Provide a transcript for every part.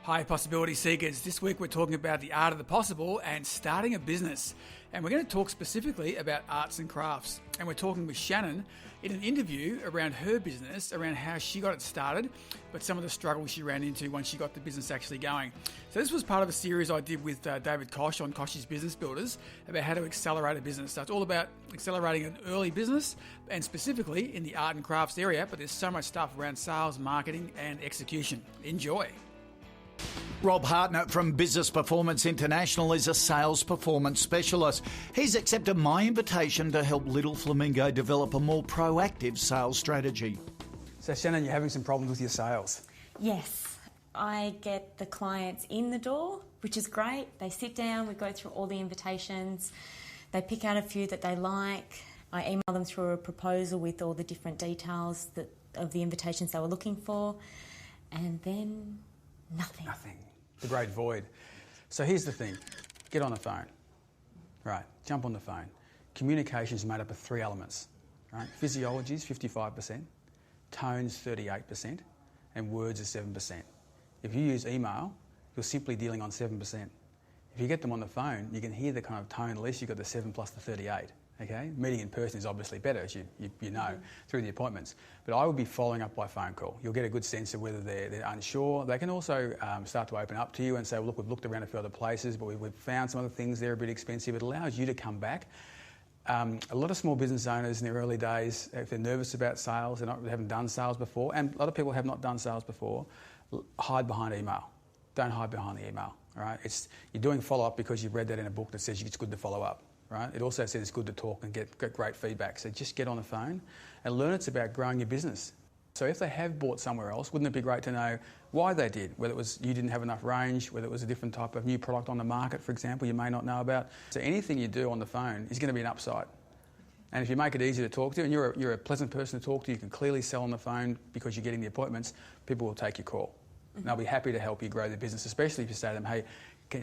Hi Possibility Seekers, this week we're talking about the art of the possible and starting a business. And we're going to talk specifically about arts and crafts. And we're talking with Shannon in an interview around her business, around how she got it started, but some of the struggles she ran into once she got the business actually going. So this was part of a series I did with David Koch on Kochies Business Builders about how to accelerate a business. So it's all about accelerating an early business and specifically in the art and crafts area, but there's so much stuff around sales, marketing and execution. Enjoy. Rob Hartnett from Business Performance International is a sales performance specialist. He's accepted my invitation to help Little Flamingo develop a more proactive sales strategy. So Shannon, you're having some problems with your sales. Yes, I get the clients in the door, which is great. They sit down, we go through all the invitations, they pick out a few that they like. I email them through a proposal with all the different details of the invitations they were looking for, and then nothing. The great void. So here's the thing. Get on the phone. Right, jump on the phone. Communication is made up of three elements. Right? Physiology is 55%, tone's 38%, and words are 7%. If you use email, you're simply dealing on 7%. If you get them on the phone, you can hear the kind of tone, at least you've got the 7 plus the 38. Okay, meeting in person is obviously better, as you know, through the appointments. But I would be following up by phone call. You'll get a good sense of whether they're unsure. They can also start to open up to you and say, well, look, we've looked around a few other places, but we've found some other things, they're a bit expensive. It allows you to come back. A lot of small business owners in their early days, if they're nervous about sales, they haven't done sales before, and a lot of people have not done sales before, hide behind email. Don't hide behind the email. All right? You're doing follow-up because you've read that in a book that says it's good to follow up. Right? It also says it's good to talk and get great feedback. So just get on the phone and learn it's about growing your business. So if they have bought somewhere else, wouldn't it be great to know why they did? Whether it was you didn't have enough range, whether it was a different type of new product on the market, for example, you may not know about. So anything you do on the phone is going to be an upside. And if you make it easy to talk to, and you're a pleasant person to talk to, you can clearly sell on the phone because you're getting the appointments, people will take your call. And they'll be happy to help you grow the business, especially if you say to them, hey,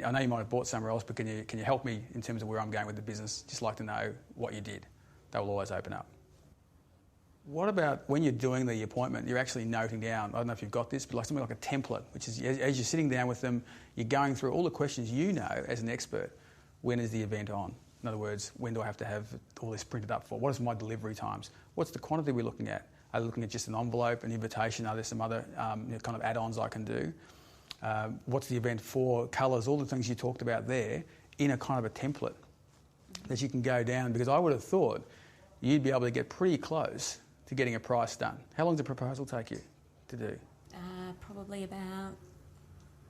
I know you might have bought somewhere else, but can you help me in terms of where I'm going with the business? Just like to know what you did. They will always open up. What about when you're doing the appointment, you're actually noting down, I don't know if you've got this, but like something like a template, which is as you're sitting down with them, you're going through all the questions you know as an expert. When is the event on? In other words, when do I have to have all this printed up for? What is my delivery times? What's the quantity we're looking at? Are we looking at just an envelope, an invitation? Are there some other kind of add-ons I can do? What's the event for, colours, all the things you talked about there in a kind of a template that you can go down, because I would have thought you'd be able to get pretty close to getting a price done. How long does a proposal take you to do? Probably about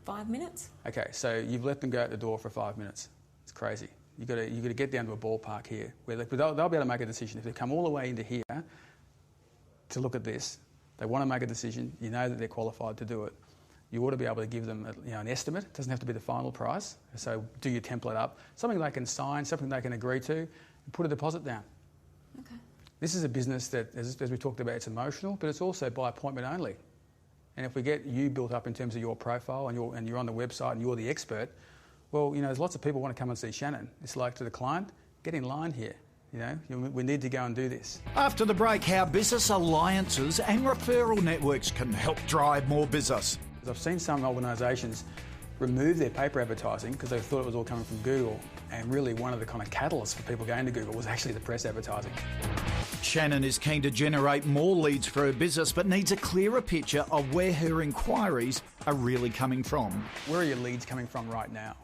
5 minutes. Okay, so you've let them go out the door for 5 minutes. It's crazy. You've got to get down to a ballpark here where they'll be able to make a decision. If they come all the way into here to look at this, they want to make a decision, you know that they're qualified to do it. You ought to be able to give them an estimate. It doesn't have to be the final price. So do your template up. Something they can sign, something they can agree to, and put a deposit down. Okay. This is a business that, as we talked about, it's emotional, but it's also by appointment only. And if we get you built up in terms of your profile and you're on the website and you're the expert, well, there's lots of people who want to come and see Shannon. It's like to the client, get in line here. We need to go and do this. After the break, how business alliances and referral networks can help drive more business. I've seen some organisations remove their paper advertising because they thought it was all coming from Google, and really one of the kind of catalysts for people going to Google was actually the press advertising. Shannon is keen to generate more leads for her business, but needs a clearer picture of where her inquiries are really coming from. Where are your leads coming from right now?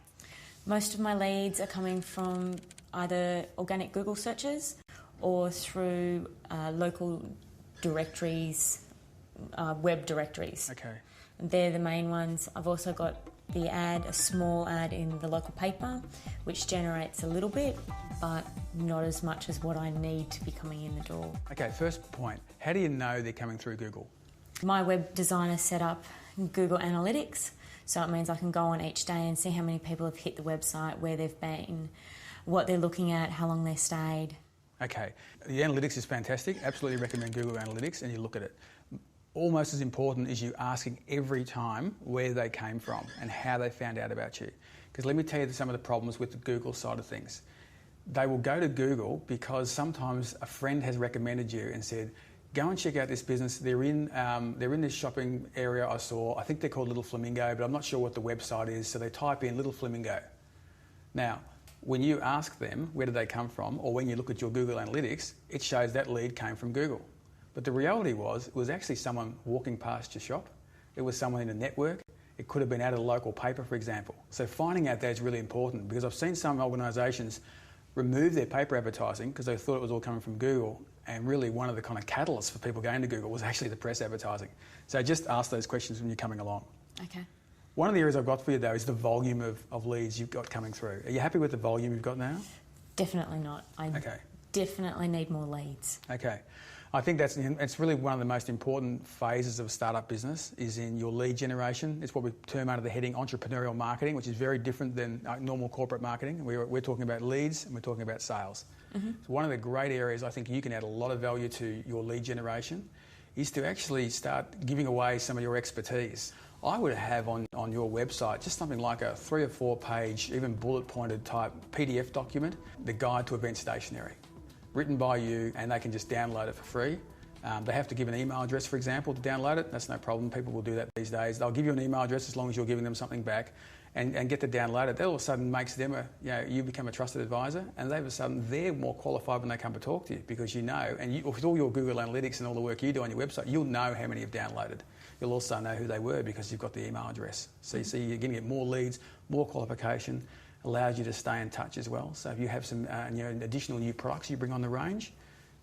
Most of my leads are coming from either organic Google searches or through local directories, web directories. Okay. They're the main ones. I've also got a small ad in the local paper, which generates a little bit, but not as much as what I need to be coming in the door. Okay, first point, how do you know they're coming through Google? My web designer set up Google Analytics, so it means I can go on each day and see how many people have hit the website, where they've been, what they're looking at, how long they stayed. Okay, the analytics is fantastic. Absolutely recommend Google Analytics, and you look at it. Almost as important is you asking every time where they came from and how they found out about you. Because let me tell you some of the problems with the Google side of things. They will go to Google because sometimes a friend has recommended you and said, Go and check out this business. They're in this shopping area I saw. I think they're called Little Flamingo, but I'm not sure what the website is. So they type in Little Flamingo. Now, when you ask them where did they come from, or when you look at your Google Analytics, it shows that lead came from Google. But the reality was, it was actually someone walking past your shop. It was someone in a network. It could have been out of a local paper, for example. So finding out that is really important, because I've seen some organisations remove their paper advertising because they thought it was all coming from Google, and really one of the kind of catalysts for people going to Google was actually the press advertising. So just ask those questions when you're coming along. Okay. One of the areas I've got for you, though, is the volume of leads you've got coming through. Are you happy with the volume you've got now? Definitely not. I definitely need more leads. Okay. I think it's really one of the most important phases of a startup business is in your lead generation. It's what we term under the heading entrepreneurial marketing, which is very different than normal corporate marketing. We're talking about leads and we're talking about sales. Mm-hmm. So one of the great areas I think you can add a lot of value to your lead generation is to actually start giving away some of your expertise. I would have on your website just something like a 3 or 4 page, even bullet pointed type PDF document, the guide to event stationery, written by you, and they can just download it for free. They have to give an email address, for example, to download it. That's no problem. People will do that these days. They'll give you an email address as long as you're giving them something back and get to download it. That all of a sudden makes them you become a trusted advisor, and all of a sudden they're more qualified when they come to talk to you, because you know, and with all your Google Analytics and all the work you do on your website, you'll know how many have downloaded. You'll also know who they were because you've got the email address. So you see, you're going to get more leads, more qualification, allows you to stay in touch as well. So if you have some additional new products you bring on the range,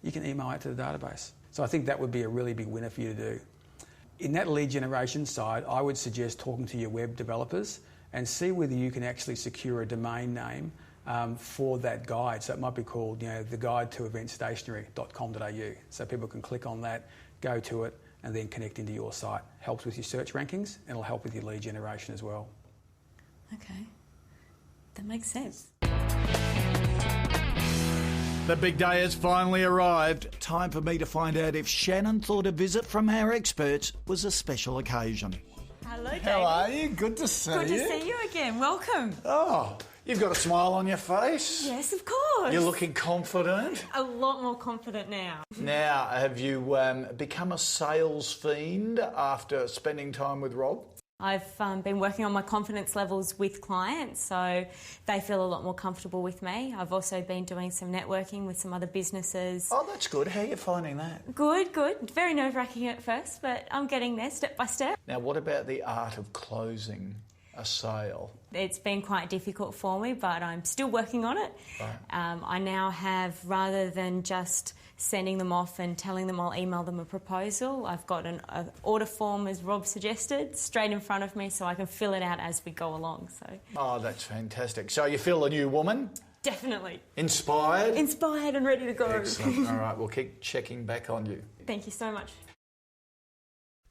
you can email out to the database. So I think that would be a really big winner for you to do. In that lead generation side, I would suggest talking to your web developers and see whether you can actually secure a domain name for that guide. So it might be called, the guide to eventstationery.com.au. So people can click on that, go to it, and then connect into your site. Helps with your search rankings, and it'll help with your lead generation as well. Okay. That makes sense. The big day has finally arrived. Time for me to find out if Shannon thought a visit from our experts was a special occasion. Hello, David. How are you? Good to see you. Good to see you again. Welcome. Oh, you've got a smile on your face. Yes, of course. You're looking confident. A lot more confident now. Now, have you become a sales fiend after spending time with Rob? I've been working on my confidence levels with clients, so they feel a lot more comfortable with me. I've also been doing some networking with some other businesses. Oh, that's good. How are you finding that? Good. Very nerve-wracking at first, but I'm getting there step by step. Now, what about the art of closing a sale? It's been quite difficult for me, but I'm still working on it. Right. I now have, rather than just sending them off and telling them I'll email them a proposal, I've got an order form, as Rob suggested, straight in front of me so I can fill it out as we go along. So. Oh, that's fantastic. So you feel a new woman? Definitely. Inspired? Inspired and ready to go. Excellent. All right, we'll keep checking back on you. Thank you so much.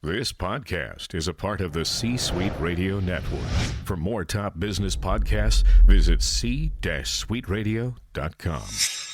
This podcast is a part of the C-Suite Radio Network. For more top business podcasts, visit c-suiteradio.com.